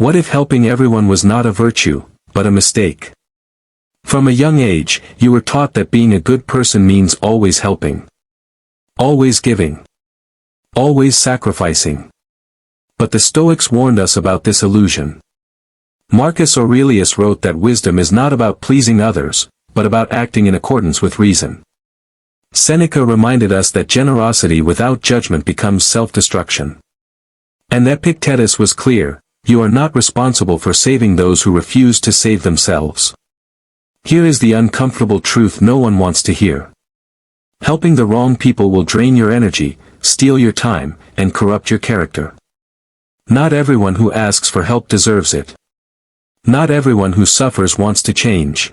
What if helping everyone was not a virtue, but a mistake? From a young age, you were taught that being a good person means always helping, always giving, always sacrificing. But the Stoics warned us about this illusion. Marcus Aurelius wrote that wisdom is not about pleasing others, but about acting in accordance with reason. Seneca reminded us that generosity without judgment becomes self-destruction. And Epictetus was clear: you are not responsible for saving those who refuse to save themselves. Here is the uncomfortable truth no one wants to hear. Helping the wrong people will drain your energy, steal your time, and corrupt your character. Not everyone who asks for help deserves it. Not everyone who suffers wants to change.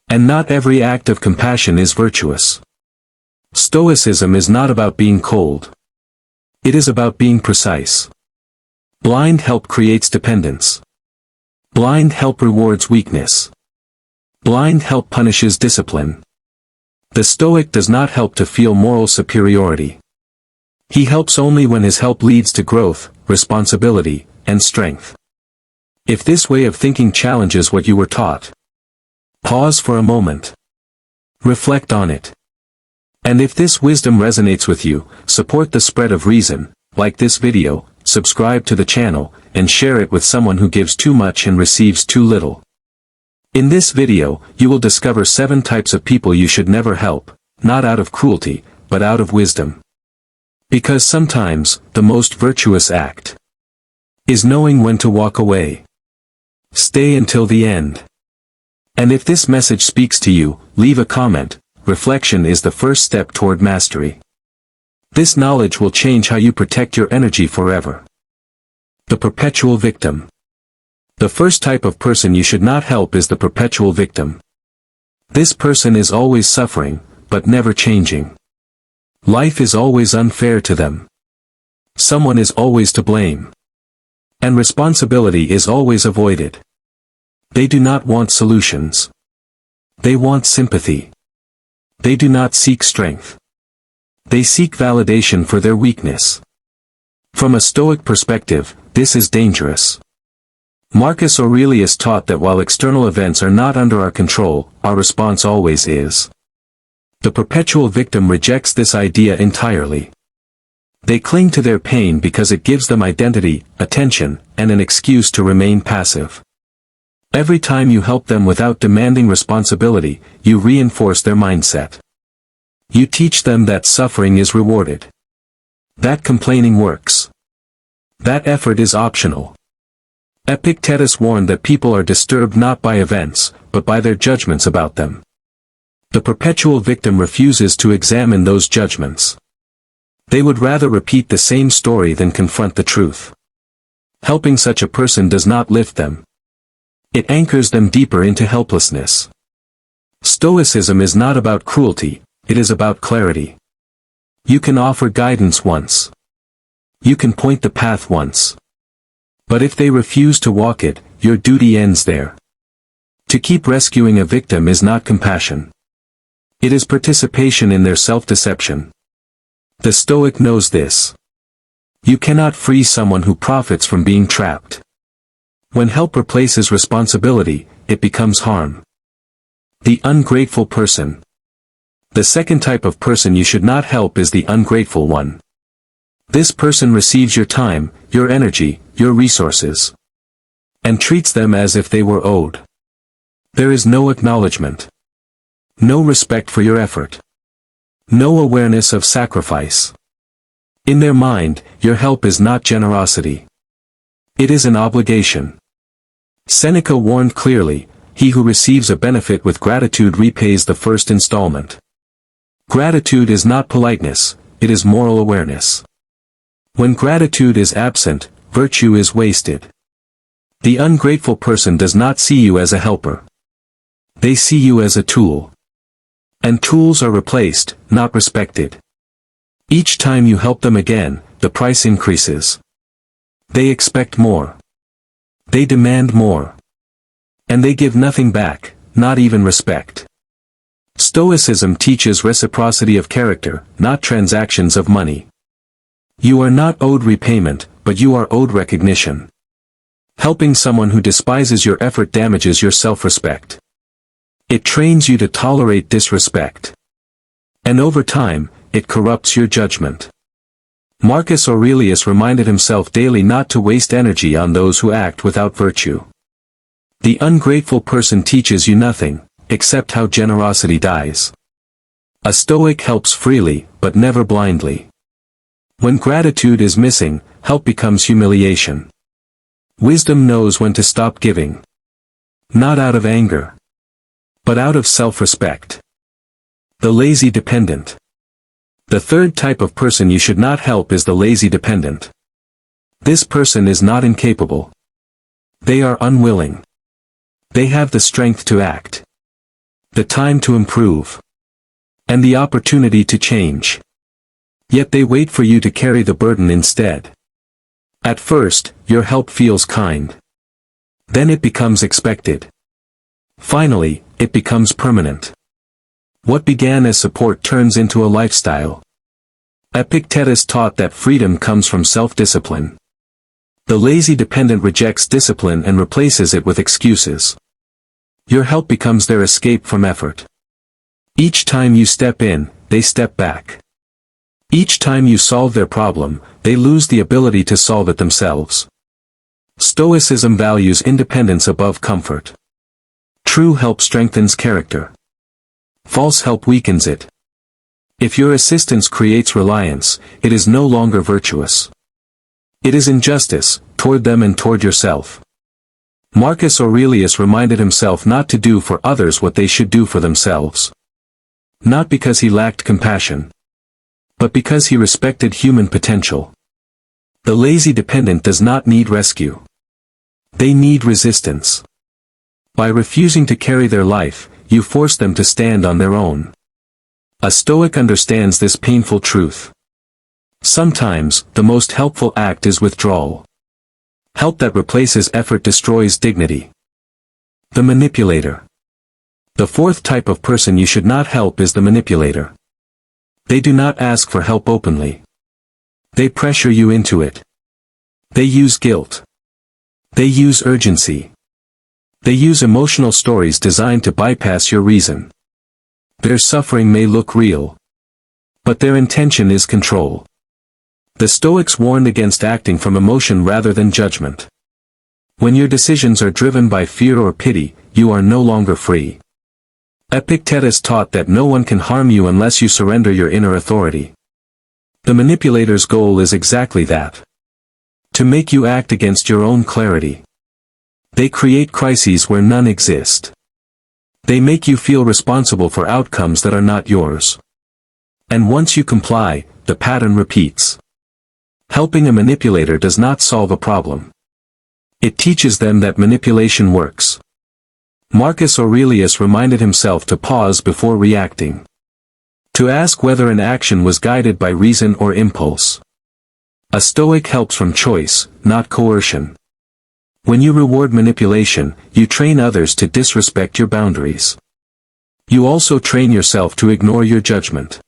And not every act of compassion is virtuous. Stoicism is not about being cold. It is about being precise. Blind help creates dependence. Blind help rewards weakness. Blind help punishes discipline. The Stoic does not help to feel moral superiority. He helps only when his help leads to growth, responsibility, and strength. If this way of thinking challenges what you were taught, pause for a moment. Reflect on it. And if this wisdom resonates with you, support the spread of reason, like this video, subscribe to the channel, and share it with someone who gives too much and receives too little. In this video, you will discover 7 types of people you should never help, not out of cruelty, but out of wisdom. Because sometimes, the most virtuous act is knowing when to walk away. Stay until the end. And if this message speaks to you, leave a comment. Reflection is the first step toward mastery. This knowledge will change how you protect your energy forever. The perpetual victim. The first type of person you should not help is the perpetual victim. This person is always suffering, but never changing. Life is always unfair to them. Someone is always to blame. And responsibility is always avoided. They do not want solutions. They want sympathy. They do not seek strength. They seek validation for their weakness. From a Stoic perspective, this is dangerous. Marcus Aurelius taught that while external events are not under our control, our response always is. The perpetual victim rejects this idea entirely. They cling to their pain because it gives them identity, attention, and an excuse to remain passive. Every time you help them without demanding responsibility, you reinforce their mindset. You teach them that suffering is rewarded. That complaining works. That effort is optional. Epictetus warned that people are disturbed not by events, but by their judgments about them. The perpetual victim refuses to examine those judgments. They would rather repeat the same story than confront the truth. Helping such a person does not lift them. It anchors them deeper into helplessness. Stoicism is not about cruelty, it is about clarity. You can offer guidance once. You can point the path once. But if they refuse to walk it, your duty ends there. To keep rescuing a victim is not compassion. It is participation in their self-deception. The Stoic knows this. You cannot free someone who profits from being trapped. When help replaces responsibility, it becomes harm. The ungrateful person. The second type of person you should not help is the ungrateful one. This person receives your time, your energy, your resources, and treats them as if they were owed. There is no acknowledgement. No respect for your effort. No awareness of sacrifice. In their mind, your help is not generosity. It is an obligation. Seneca warned clearly, he who receives a benefit with gratitude repays the first installment. Gratitude is not politeness, it is moral awareness. When gratitude is absent, virtue is wasted. The ungrateful person does not see you as a helper. They see you as a tool. And tools are replaced, not respected. Each time you help them again, the price increases. They expect more. They demand more. And they give nothing back, not even respect. Stoicism teaches reciprocity of character, not transactions of money. You are not owed repayment, but you are owed recognition. Helping someone who despises your effort damages your self-respect. It trains you to tolerate disrespect. And over time, it corrupts your judgment. Marcus Aurelius reminded himself daily not to waste energy on those who act without virtue. The ungrateful person teaches you nothing, except how generosity dies. A Stoic helps freely, but never blindly. When gratitude is missing, help becomes humiliation. Wisdom knows when to stop giving. Not out of anger, but out of self-respect. The lazy dependent. The third type of person you should not help is the lazy dependent. This person is not incapable. They are unwilling. They have the strength to act, the time to improve, and the opportunity to change. Yet they wait for you to carry the burden instead. At first, your help feels kind. Then it becomes expected. Finally, it becomes permanent. What began as support turns into a lifestyle. Epictetus taught that freedom comes from self-discipline. The lazy dependent rejects discipline and replaces it with excuses. Your help becomes their escape from effort. Each time you step in, they step back. Each time you solve their problem, they lose the ability to solve it themselves. Stoicism values independence above comfort. True help strengthens character. False help weakens it. If your assistance creates reliance, it is no longer virtuous. It is injustice, toward them and toward yourself. Marcus Aurelius reminded himself not to do for others what they should do for themselves. Not because he lacked compassion, but because he respected human potential. The lazy dependent does not need rescue. They need resistance. By refusing to carry their life, you force them to stand on their own. A Stoic understands this painful truth. Sometimes, the most helpful act is withdrawal. Help that replaces effort destroys dignity. The manipulator. The fourth type of person you should not help is the manipulator. They do not ask for help openly. They pressure you into it. They use guilt. They use urgency. They use emotional stories designed to bypass your reason. Their suffering may look real, but their intention is control. The Stoics warned against acting from emotion rather than judgment. When your decisions are driven by fear or pity, you are no longer free. Epictetus taught that no one can harm you unless you surrender your inner authority. The manipulator's goal is exactly that. To make you act against your own clarity. They create crises where none exist. They make you feel responsible for outcomes that are not yours. And once you comply, the pattern repeats. Helping a manipulator does not solve a problem. It teaches them that manipulation works. Marcus Aurelius reminded himself to pause before reacting. To ask whether an action was guided by reason or impulse. A Stoic helps from choice, not coercion. When you reward manipulation, you train others to disrespect your boundaries. You also train yourself to ignore your judgment.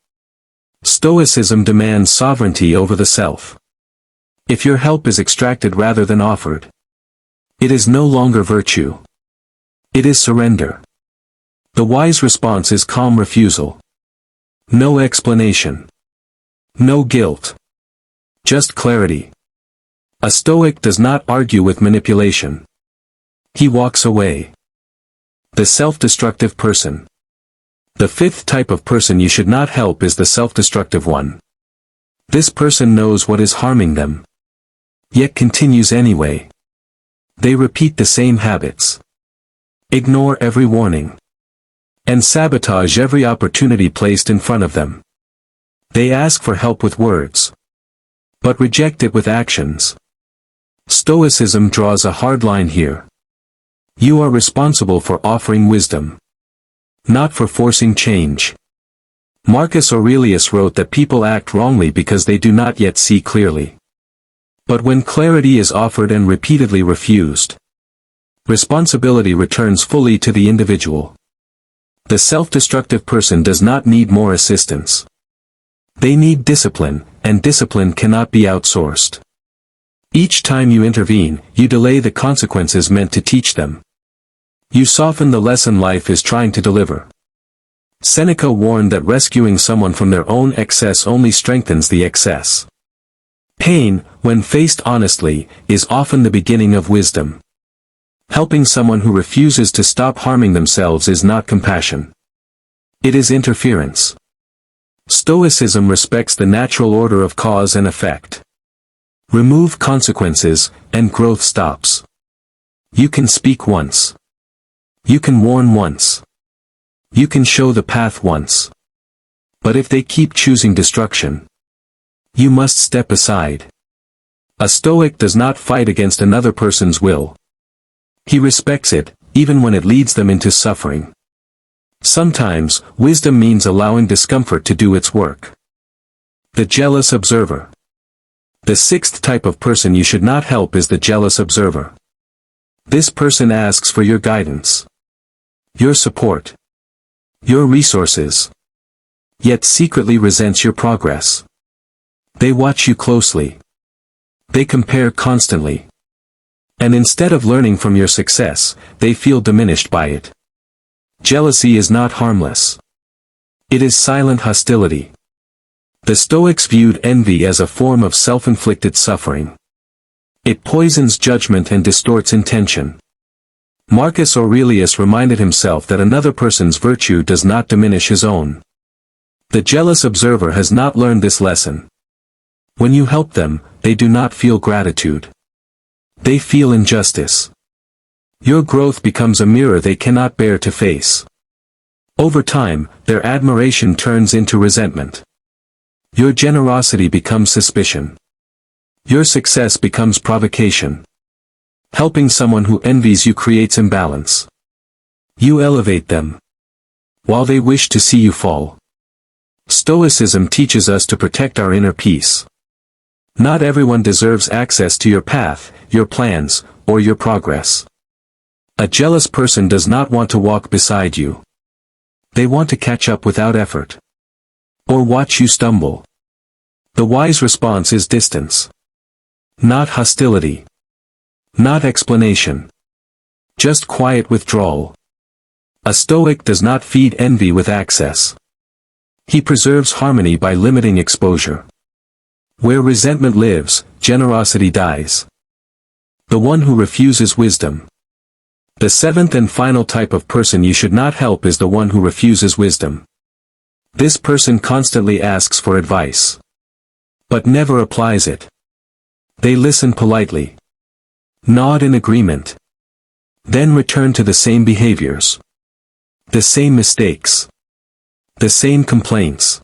Stoicism demands sovereignty over the self. If your help is extracted rather than offered, it is no longer virtue. It is surrender. The wise response is calm refusal. No explanation. No guilt. Just clarity. A Stoic does not argue with manipulation. He walks away. The self-destructive person. The fifth type of person you should not help is the self-destructive one. This person knows what is harming them, yet continues anyway. They repeat the same habits. Ignore every warning. And sabotage every opportunity placed in front of them. They ask for help with words, but reject it with actions. Stoicism draws a hard line here. You are responsible for offering wisdom, not for forcing change. Marcus Aurelius wrote that people act wrongly because they do not yet see clearly. But when clarity is offered and repeatedly refused, responsibility returns fully to the individual. The self-destructive person does not need more assistance. They need discipline, and discipline cannot be outsourced. Each time you intervene, you delay the consequences meant to teach them. You soften the lesson life is trying to deliver. Seneca warned that rescuing someone from their own excess only strengthens the excess. Pain, when faced honestly, is often the beginning of wisdom. Helping someone who refuses to stop harming themselves is not compassion. It is interference. Stoicism respects the natural order of cause and effect. Remove consequences, and growth stops. You can speak once. You can warn once. You can show the path once. But if they keep choosing destruction, you must step aside. A Stoic does not fight against another person's will. He respects it, even when it leads them into suffering. Sometimes, wisdom means allowing discomfort to do its work. The jealous observer. The sixth type of person you should not help is the jealous observer. This person asks for your guidance, your support, your resources, yet secretly resents your progress. They watch you closely. They compare constantly. And instead of learning from your success, they feel diminished by it. Jealousy is not harmless. It is silent hostility. The Stoics viewed envy as a form of self-inflicted suffering. It poisons judgment and distorts intention. Marcus Aurelius reminded himself that another person's virtue does not diminish his own. The jealous observer has not learned this lesson. When you help them, they do not feel gratitude. They feel injustice. Your growth becomes a mirror they cannot bear to face. Over time, their admiration turns into resentment. Your generosity becomes suspicion. Your success becomes provocation. Helping someone who envies you creates imbalance. You elevate them, while they wish to see you fall. Stoicism teaches us to protect our inner peace. Not everyone deserves access to your path, your plans, or your progress. A jealous person does not want to walk beside you. They want to catch up without effort. Or watch you stumble. The wise response is distance. Not hostility. Not explanation. Just quiet withdrawal. A Stoic does not feed envy with access. He preserves harmony by limiting exposure. Where resentment lives, generosity dies. The one who refuses wisdom. The seventh and final type of person you should not help is the one who refuses wisdom. This person constantly asks for advice, but never applies it. They listen politely, nod in agreement, then return to the same behaviors, the same mistakes, the same complaints.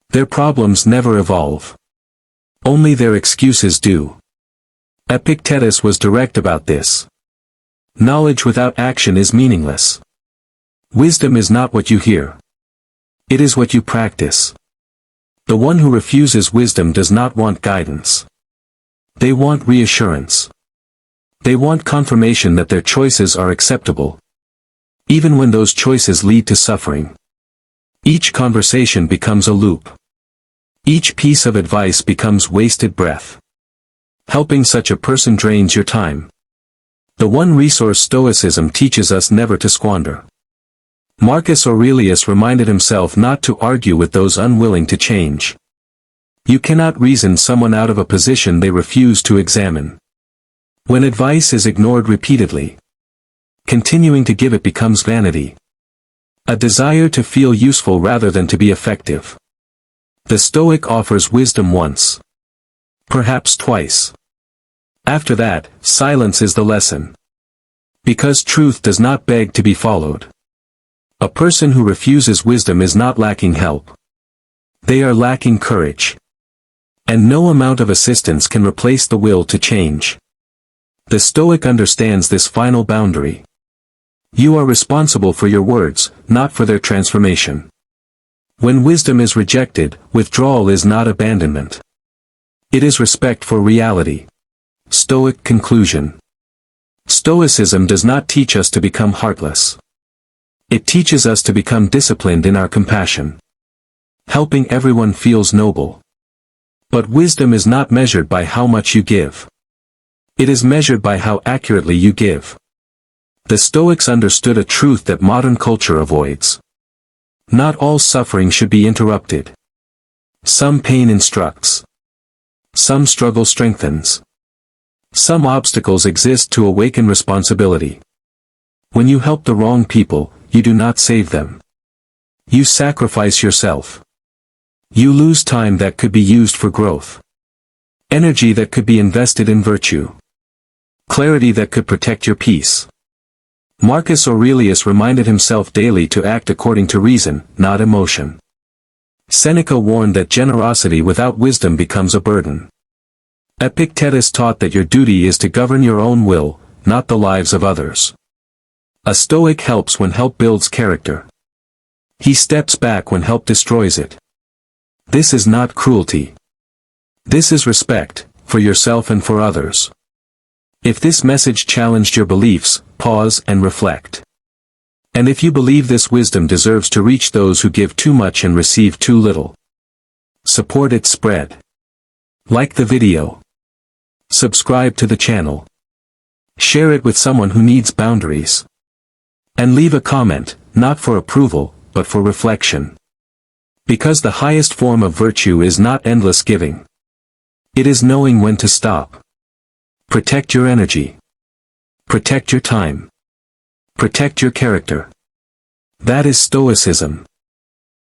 Their problems never evolve. Only their excuses do. Epictetus was direct about this. Knowledge without action is meaningless. Wisdom is not what you hear. It is what you practice. The one who refuses wisdom does not want guidance. They want reassurance. They want confirmation that their choices are acceptable, even when those choices lead to suffering. Each conversation becomes a loop. Each piece of advice becomes wasted breath. Helping such a person drains your time. The one resource Stoicism teaches us never to squander. Marcus Aurelius reminded himself not to argue with those unwilling to change. You cannot reason someone out of a position they refuse to examine. When advice is ignored repeatedly, continuing to give it becomes vanity. A desire to feel useful rather than to be effective. The Stoic offers wisdom once, perhaps twice. After that, silence is the lesson. Because truth does not beg to be followed. A person who refuses wisdom is not lacking help. They are lacking courage. And no amount of assistance can replace the will to change. The Stoic understands this final boundary. You are responsible for your words, not for their transformation. When wisdom is rejected, withdrawal is not abandonment. It is respect for reality. Stoic conclusion. Stoicism does not teach us to become heartless. It teaches us to become disciplined in our compassion. Helping everyone feels noble. But wisdom is not measured by how much you give. It is measured by how accurately you give. The Stoics understood a truth that modern culture avoids. Not all suffering should be interrupted. Some pain instructs. Some struggle strengthens. Some obstacles exist to awaken responsibility. When you help the wrong people, you do not save them. You sacrifice yourself. You lose time that could be used for growth. Energy that could be invested in virtue. Clarity that could protect your peace. Marcus Aurelius reminded himself daily to act according to reason, not emotion. Seneca warned that generosity without wisdom becomes a burden. Epictetus taught that your duty is to govern your own will, not the lives of others. A Stoic helps when help builds character. He steps back when help destroys it. This is not cruelty. This is respect, for yourself and for others. If this message challenged your beliefs, pause and reflect. And if you believe this wisdom deserves to reach those who give too much and receive too little, support its spread. Like the video. Subscribe to the channel. Share it with someone who needs boundaries. And leave a comment, not for approval, but for reflection. Because the highest form of virtue is not endless giving. It is knowing when to stop. Protect your energy. Protect your time. Protect your character. That is Stoicism.